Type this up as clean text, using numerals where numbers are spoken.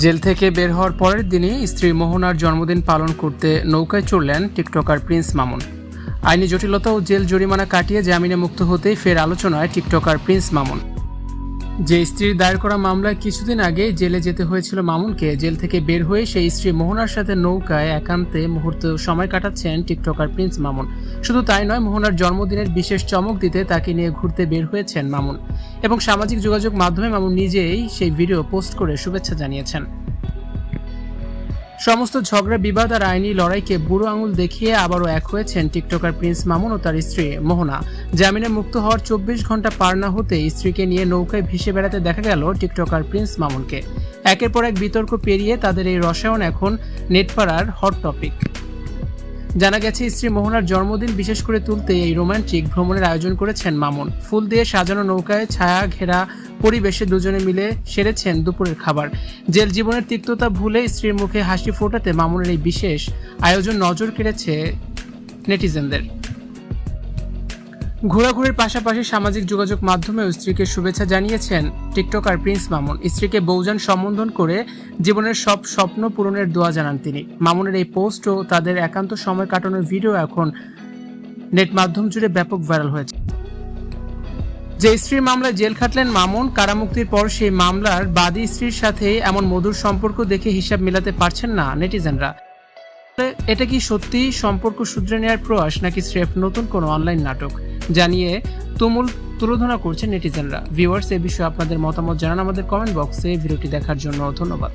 Jail থেকে বের হওয়ার পরের দিনই স্ত্রী মোহনার জন্মদিন পালন করতে নৌকায় চড়লেন টিকটকার প্রিন্স মামুন। আইনি জটিলতা ও জেল জরিমানা কাটিয়ে জামিনে মুক্ত হতেই ফের আলোচনায় টিকটকার প্রিন্স মামুন। যে স্ত্রীর দায়ের করা মামলায় কিছুদিন আগে জেলে যেতে হয়েছিল মামুনকে, জেল থেকে বের হয়ে সেই স্ত্রী মোহনার সাথে নৌকায় একান্তে মুহূর্তে সময় কাটাচ্ছেন টিকটকার প্রিন্স মামুন। শুধু তাই নয়, মোহনার জন্মদিনের বিশেষ চমক দিতে তাকে নিয়ে ঘুরতে বের হয়েছেন মামুন এবং সামাজিক যোগাযোগ মাধ্যমে মামুন নিজেই সেই ভিডিও পোস্ট করে শুভেচ্ছা জানিয়েছেন। সমস্ত ঝগড়া, বিবাদ আর আইনি লড়াইকে বুড়ো আঙুল দেখিয়ে আবারও এক হয়েছেন টিকটকার প্রিন্স মামুন ও তার স্ত্রী মোহনা। জামিনে মুক্ত হওয়ার 24 ঘন্টা পার না হতে স্ত্রীকে নিয়ে নৌকায় ভেসে বেড়াতে দেখা গেল টিকটকার প্রিন্স মামুনকে। একের পর এক বিতর্ক পেরিয়ে তাদের এই রসায়ন এখন নেটপাড়ার হট টপিক। জানা গেছে, স্ত্রী মোহনার জন্মদিন বিশেষ করে তুলতে এই রোমান্টিক ভ্রমণের আয়োজন করেছেন মামুন। ফুল দিয়ে সাজানো নৌকায় ছায়া ঘেরা পরিবেশে দুজনে মিলে সেরেছেন দুপুরের খাবার। জেল জীবনের তিক্ততা ভুলে স্ত্রীর মুখে হাসি ফোটাতে মামুনের এই বিশেষ আয়োজন নজর কেড়েছে নেটিজেনদের। ঘোরাঘুরির পাশাপাশি সামাজিক যোগাযোগ মাধ্যমেও স্ত্রীকে শুভেচ্ছা জানিয়েছেন টিকটকার প্রিন্স মামুন। স্ত্রীকে বউজান সম্বোধন করে জীবনের সব স্বপ্ন পূরণের দোয়া জানান তিনি। মামুনের এই পোস্ট ও তাদের একান্ত সময় কাটানোর ভিডিও এখন নেট মাধ্যম জুড়ে ব্যাপক ভাইরাল হয়েছে। যে স্ত্রীর মামলায় জেল খাটলেন মামুন, কারামুক্তির পর সেই মামলার বাদী স্ত্রীর সাথে এমন মধুর সম্পর্ক দেখে হিসাব মেলাতে পারছেন না নেটিজেনরা। এটা কি সত্যি সম্পর্ক শুধরে নেওয়ার প্রয়াস, নাকি স্রেফ নতুন কোনো অনলাইন নাটক জানিয়ে তুমুল তুলোধনা করছেন নেটিজেনরা। ভিউয়ার্স, এ বিষয়ে আপনাদের মতামত জানান আমাদের কমেন্ট বক্সে। ভিডিওটি দেখার জন্য ধন্যবাদ।